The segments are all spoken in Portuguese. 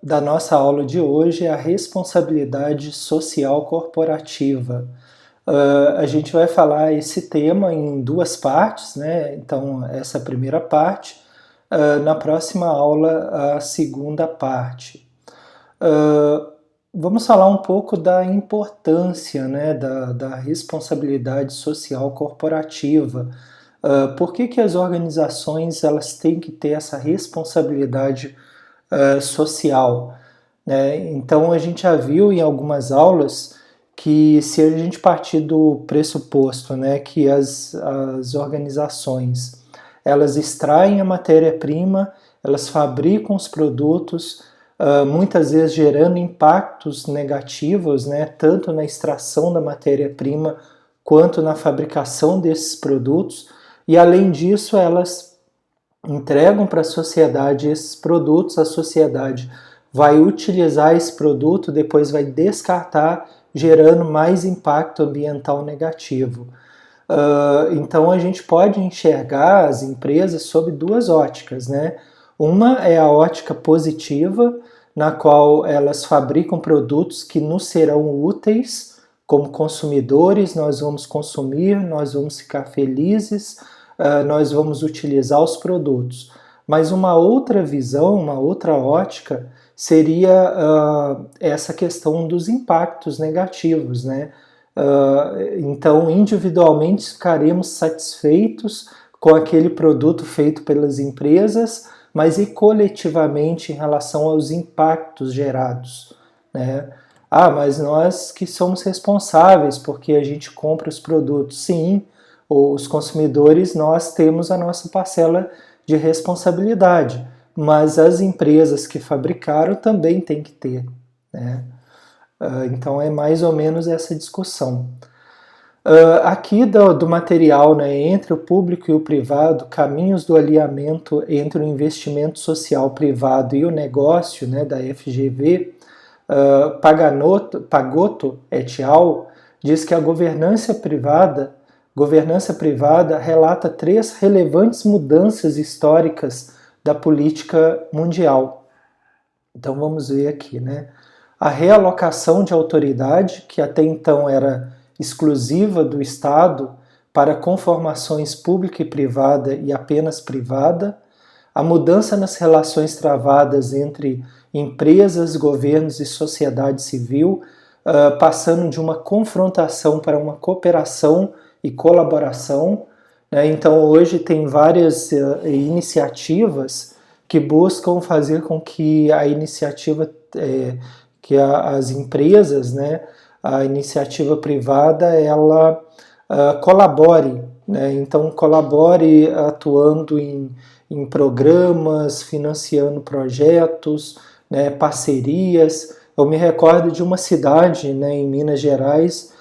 da nossa aula de hoje é a responsabilidade social corporativa. A gente vai falar esse tema em duas partes, né? Então, essa primeira parte, na próxima aula, a segunda parte. Vamos falar um pouco da importância, né, da responsabilidade social corporativa. Por que as organizações elas têm que ter essa responsabilidade social, né? Então a gente já viu em algumas aulas que se a gente partir do pressuposto, né, que as organizações elas extraem a matéria-prima, elas fabricam os produtos, muitas vezes gerando impactos negativos, né, tanto na extração da matéria-prima quanto na fabricação desses produtos, e além disso elas entregam para a sociedade esses produtos, a sociedade vai utilizar esse produto, depois vai descartar, gerando mais impacto ambiental negativo. Então a gente pode enxergar as empresas sob duas óticas, né? Uma é a ótica positiva, na qual elas fabricam produtos que nos serão úteis como consumidores, nós vamos consumir, nós vamos ficar felizes, nós vamos utilizar os produtos. Mas uma outra visão, uma outra ótica, seria essa questão dos impactos negativos, né? Então, individualmente ficaremos satisfeitos com aquele produto feito pelas empresas, mas e coletivamente em relação aos impactos gerados, né? Mas nós que somos responsáveis porque a gente compra os produtos. Sim, os consumidores, nós temos a nossa parcela de responsabilidade, mas as empresas que fabricaram também têm que ter, né? Então é mais ou menos essa discussão. Aqui do material, né, entre o público e o privado, caminhos do alinhamento entre o investimento social privado e o negócio, né, da FGV, Pagotto et al. Diz que a governança privada relata 3 relevantes mudanças históricas da política mundial. Então vamos ver aqui, né? A realocação de autoridade, que até então era exclusiva do Estado, para conformações pública e privada e apenas privada. A mudança nas relações travadas entre empresas, governos e sociedade civil, passando de uma confrontação para uma cooperação e colaboração, né? Então hoje tem várias iniciativas que buscam fazer com que a iniciativa, que as empresas, né, a iniciativa privada, ela colabore, né? Então colabore atuando em programas, financiando projetos, né, parcerias. Eu me recordo de uma cidade, né, em Minas Gerais,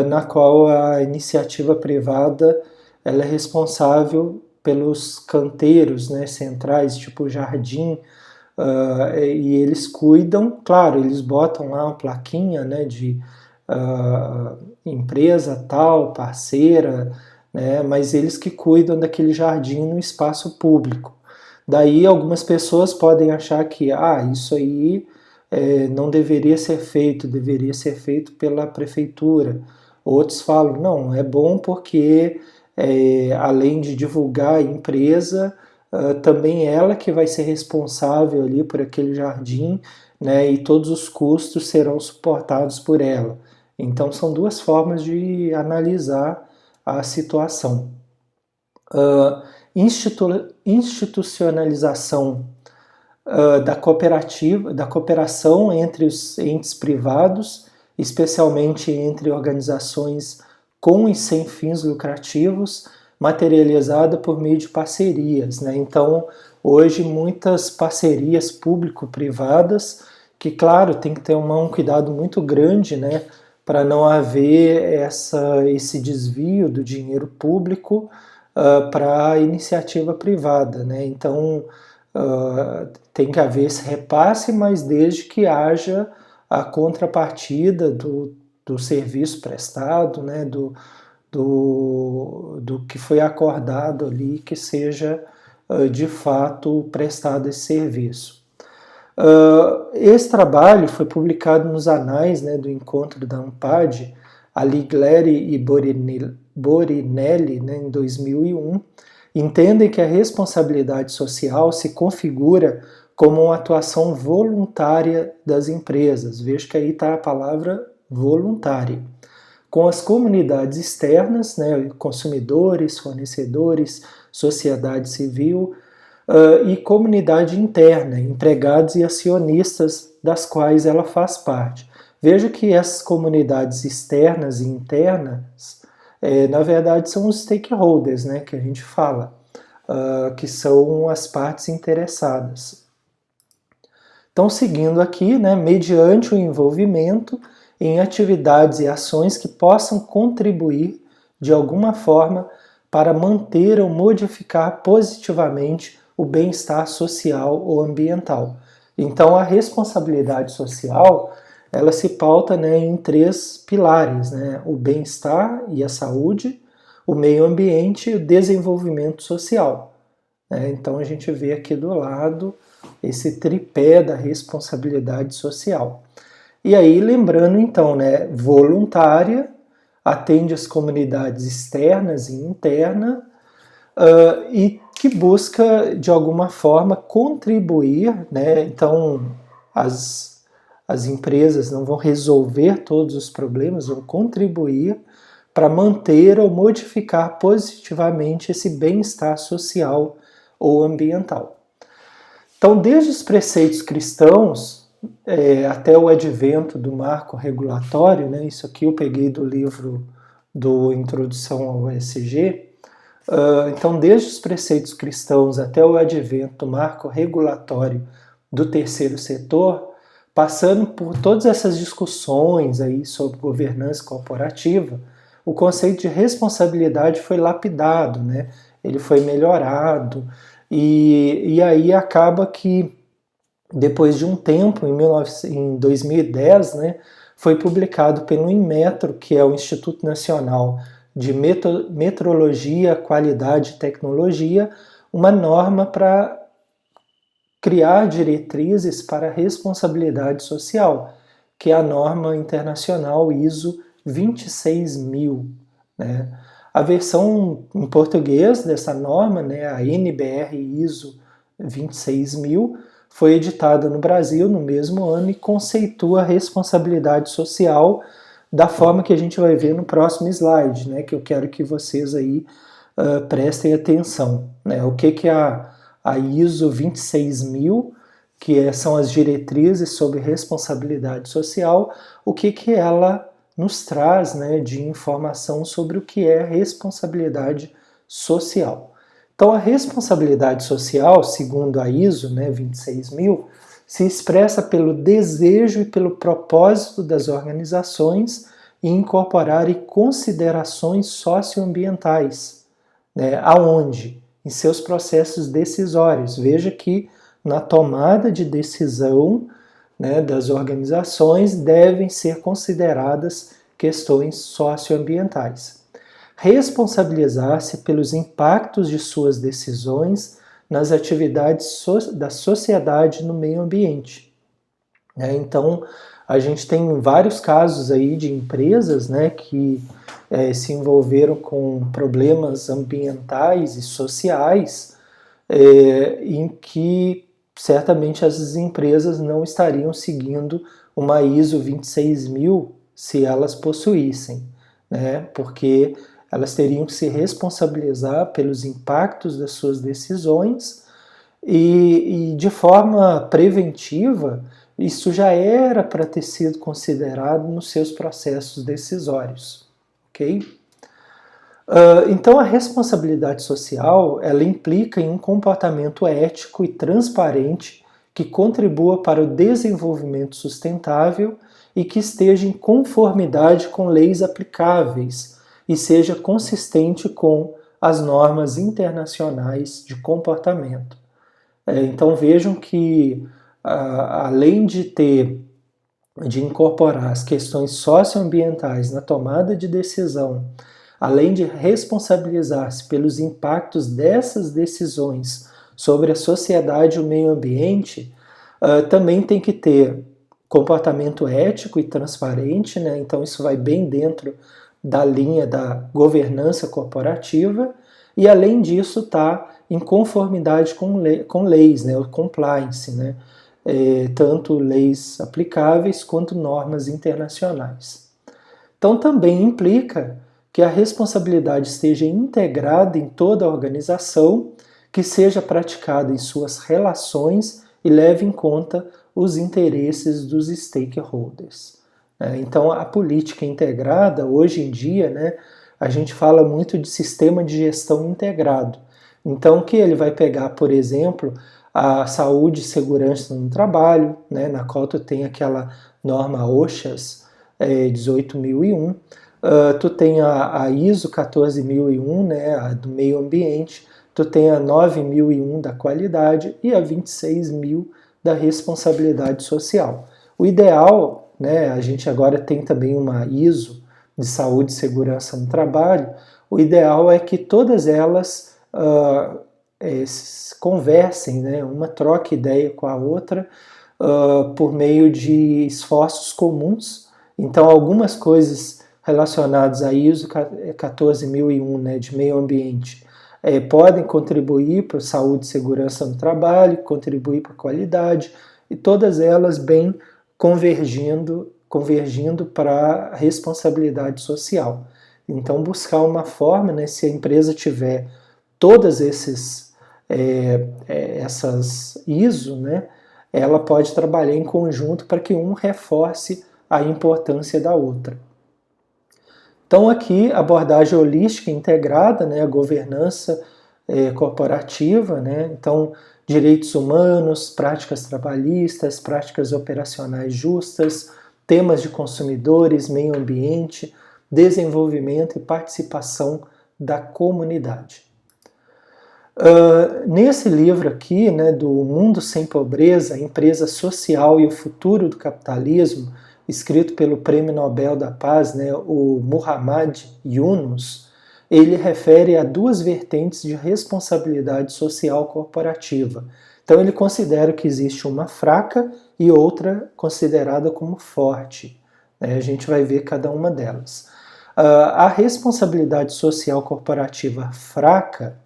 na qual a iniciativa privada ela é responsável pelos canteiros, né, centrais, tipo jardim, e eles cuidam, claro, eles botam lá uma plaquinha, né, de empresa tal, parceira, né, mas eles que cuidam daquele jardim no espaço público. Daí algumas pessoas podem achar que isso aí não deveria ser feito pela prefeitura. Outros falam, não, é bom porque além de divulgar a empresa, também ela que vai ser responsável ali por aquele jardim, né, e todos os custos serão suportados por ela. Então são duas formas de analisar a situação. Institucionalização da cooperação entre os entes privados, especialmente entre organizações com e sem fins lucrativos, materializada por meio de parcerias, né? Então, hoje, muitas parcerias público-privadas, que, claro, tem que ter um cuidado muito grande, né, para não haver esse desvio do dinheiro público para a iniciativa privada, né? Então, tem que haver esse repasse, mas desde que haja a contrapartida do serviço prestado, né, do que foi acordado ali, que seja de fato prestado esse serviço. Esse trabalho foi publicado nos anais, né, do encontro da ANPAD, Alighieri e Borinelli, né, em 2001, entendem que a responsabilidade social se configura como uma atuação voluntária das empresas. Veja que aí está a palavra voluntária. Com as comunidades externas, né, consumidores, fornecedores, sociedade civil, e comunidade interna, empregados e acionistas das quais ela faz parte. Veja que essas comunidades externas e internas, na verdade, são os stakeholders, né, que a gente fala, que são as partes interessadas. Então, seguindo aqui, né, mediante o envolvimento em atividades e ações que possam contribuir de alguma forma para manter ou modificar positivamente o bem-estar social ou ambiental. Então, a responsabilidade social, ela se pauta, né, em 3 pilares, né, o bem-estar e a saúde, o meio ambiente e o desenvolvimento social. Então, a gente vê aqui do lado esse tripé da responsabilidade social. E aí, lembrando então, né, voluntária, atende as comunidades externas e internas, e que busca, de alguma forma, contribuir, né? Então, as empresas não vão resolver todos os problemas, vão contribuir para manter ou modificar positivamente esse bem-estar social ou ambiental. Então, desde os preceitos cristãos até o advento do marco regulatório, né? Isso aqui eu peguei do livro do Introdução ao ESG. Então, desde os preceitos cristãos até o advento do marco regulatório do terceiro setor, passando por todas essas discussões aí sobre governança corporativa, o conceito de responsabilidade foi lapidado, né? Ele foi melhorado, e aí acaba que, depois de um tempo, em 2010, né, foi publicado pelo Inmetro, que é o Instituto Nacional de Metrologia, Qualidade e Tecnologia, uma norma para criar diretrizes para a responsabilidade social, que é a norma internacional ISO 26000. Né? A versão em português dessa norma, né, a NBR ISO 26000, foi editada no Brasil no mesmo ano e conceitua a responsabilidade social da forma que a gente vai ver no próximo slide, né, que eu quero que vocês aí prestem atenção. Né? O que é a ISO 26000, que são as diretrizes sobre responsabilidade social, o que ela nos traz, né, de informação sobre o que é responsabilidade social. Então, a responsabilidade social, segundo a ISO, né, 26000, se expressa pelo desejo e pelo propósito das organizações em incorporarem considerações socioambientais, né, aonde? Em seus processos decisórios. Veja que na tomada de decisão, né, das organizações devem ser consideradas questões socioambientais. Responsabilizar-se pelos impactos de suas decisões nas atividades da sociedade no meio ambiente. Então, a gente tem vários casos aí de empresas, né, que se envolveram com problemas ambientais e sociais, em que certamente as empresas não estariam seguindo uma ISO 26000 se elas possuíssem, né, porque elas teriam que se responsabilizar pelos impactos das suas decisões e de forma preventiva, isso já era para ter sido considerado nos seus processos decisórios. Ok? Então, a responsabilidade social, ela implica em um comportamento ético e transparente que contribua para o desenvolvimento sustentável e que esteja em conformidade com leis aplicáveis e seja consistente com as normas internacionais de comportamento. Então vejam que, além de incorporar as questões socioambientais na tomada de decisão, além de responsabilizar-se pelos impactos dessas decisões sobre a sociedade e o meio ambiente, Também tem que ter comportamento ético e transparente, né? Então isso vai bem dentro da linha da governança corporativa, e além disso está em conformidade com leis, né? O compliance, né? Tanto leis aplicáveis quanto normas internacionais. Então também implica que a responsabilidade esteja integrada em toda a organização, que seja praticada em suas relações e leve em conta os interesses dos stakeholders. Então, a política integrada, hoje em dia, né, a gente fala muito de sistema de gestão integrado. Então, que ele vai pegar, por exemplo, a saúde e segurança no trabalho, né, na qual tu tem aquela norma OSHAS 18001, tu tem a ISO 14001, né, a do meio ambiente, tu tem a 9001 da qualidade e a 26000 da responsabilidade social. O ideal, né, a gente agora tem também uma ISO de saúde e segurança no trabalho, o ideal é que todas elas conversem, né, uma troque ideia com a outra por meio de esforços comuns. Então, algumas coisas relacionadas à ISO 14001, né, de meio ambiente, podem contribuir para a saúde e segurança no trabalho, contribuir para a qualidade, e todas elas bem convergindo para a responsabilidade social. Então, buscar uma forma, né, se a empresa tiver todas essas ISO, né, ela pode trabalhar em conjunto para que um reforce a importância da outra. Então aqui, abordagem holística integrada, né, a governança corporativa, né, então direitos humanos, práticas trabalhistas, práticas operacionais justas, temas de consumidores, meio ambiente, desenvolvimento e participação da comunidade. Nesse livro aqui, né, do Mundo Sem Pobreza, a Empresa Social e o Futuro do Capitalismo, escrito pelo Prêmio Nobel da Paz, né, o Muhammad Yunus, ele refere a duas vertentes de responsabilidade social corporativa. Então ele considera que existe uma fraca e outra considerada como forte. A gente vai ver cada uma delas. A responsabilidade social corporativa fraca,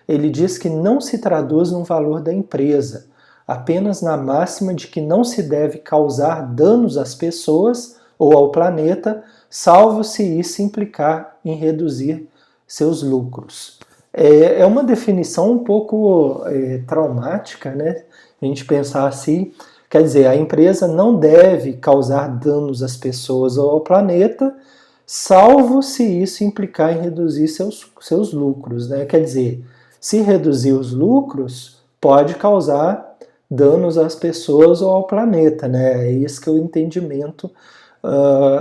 ele diz que não se traduz no valor da empresa, apenas na máxima de que não se deve causar danos às pessoas ou ao planeta, salvo se isso implicar em reduzir seus lucros. É uma definição um pouco traumática, né? A gente pensar assim, quer dizer, a empresa não deve causar danos às pessoas ou ao planeta, salvo se isso implicar em reduzir seus lucros, né? Quer dizer, se reduzir os lucros, pode causar danos às pessoas ou ao planeta, né? É esse que é o entendimento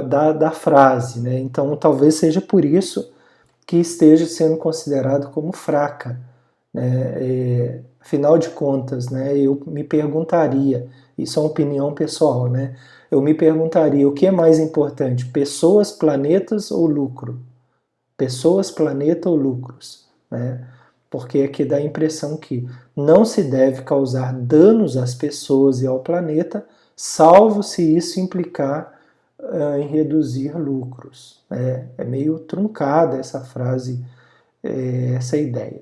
da frase, né? Então, talvez seja por isso que esteja sendo considerado como fraca, né? Afinal de contas, né, eu me perguntaria, isso é uma opinião pessoal, né? Eu me perguntaria o que é mais importante, pessoas, planetas ou lucro? Pessoas, planeta ou lucros, né? Porque aqui dá a impressão que não se deve causar danos às pessoas e ao planeta, salvo se isso implicar em reduzir lucros. É meio truncada essa frase, essa ideia.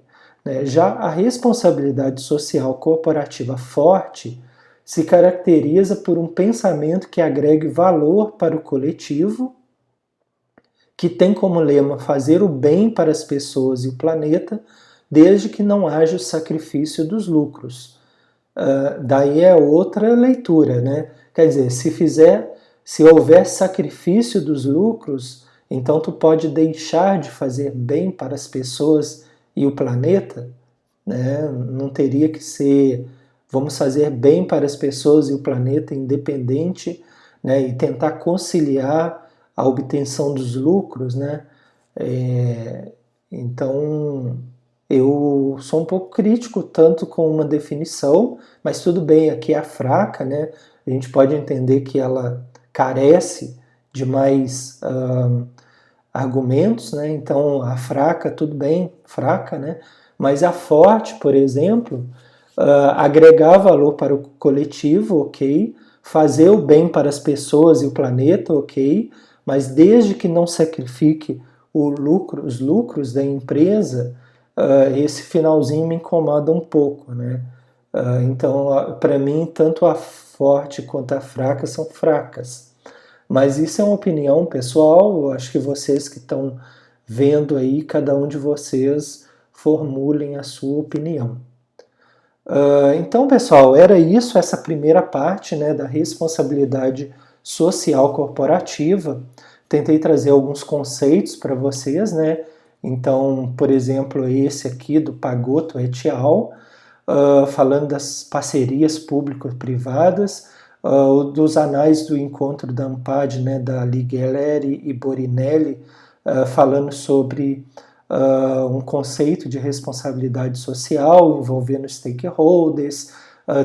Já a responsabilidade social corporativa forte se caracteriza por um pensamento que agregue valor para o coletivo, que tem como lema fazer o bem para as pessoas e o planeta, desde que não haja o sacrifício dos lucros. Daí é outra leitura, né? Quer dizer, se houver sacrifício dos lucros, então tu pode deixar de fazer bem para as pessoas e o planeta, né? Não teria que ser, vamos fazer bem para as pessoas e o planeta independente, né? E tentar conciliar a obtenção dos lucros, né? Então, eu sou um pouco crítico tanto com uma definição, mas tudo bem, aqui é a fraca, né? A gente pode entender que ela carece de mais argumentos, né? Então a fraca, tudo bem, fraca, né? Mas a forte, por exemplo, agregar valor para o coletivo, ok, fazer o bem para as pessoas e o planeta, ok, mas desde que não sacrifique os lucros da empresa, esse finalzinho me incomoda um pouco, né? Então, para mim, tanto a forte quanto a fraca são fracas. Mas isso é uma opinião pessoal, eu acho que vocês que estão vendo aí, cada um de vocês formulem a sua opinião. Então, pessoal, era isso, essa primeira parte, né, da responsabilidade social corporativa. Tentei trazer alguns conceitos para vocês, né? Então, por exemplo, esse aqui do Pagotto et al., falando das parcerias público-privadas, dos anais do encontro da ANPAD, né, da Lighieri e Borinelli, falando sobre um conceito de responsabilidade social envolvendo stakeholders,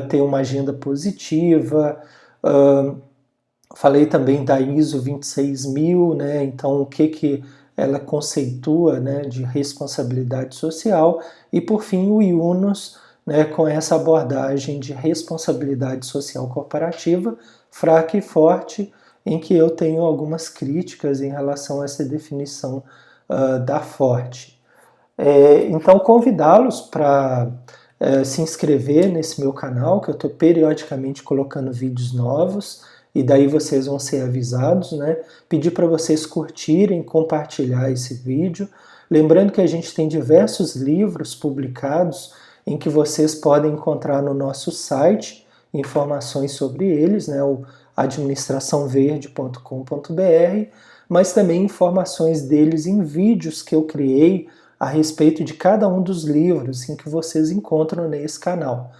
ter uma agenda positiva. Falei também da ISO 26000, né, então o que ela conceitua, né, de responsabilidade social, e por fim o Yunus, né, com essa abordagem de responsabilidade social corporativa, fraca e forte, em que eu tenho algumas críticas em relação a essa definição da forte. Então, convidá-los para se inscrever nesse meu canal, que eu estou periodicamente colocando vídeos novos, e daí vocês vão ser avisados, né? Pedir para vocês curtirem, compartilhar esse vídeo. Lembrando que a gente tem diversos livros publicados em que vocês podem encontrar no nosso site informações sobre eles, né? O administraçãoverde.com.br, mas também informações deles em vídeos que eu criei a respeito de cada um dos livros em que vocês encontram nesse canal.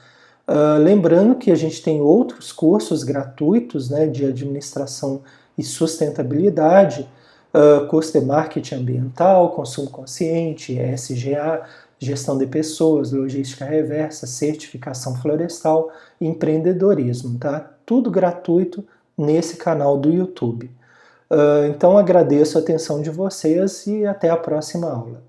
Lembrando que a gente tem outros cursos gratuitos, né, de administração e sustentabilidade, curso de marketing ambiental, consumo consciente, SGA, gestão de pessoas, logística reversa, certificação florestal e empreendedorismo, tá? Tudo gratuito nesse canal do YouTube. Então agradeço a atenção de vocês e até a próxima aula.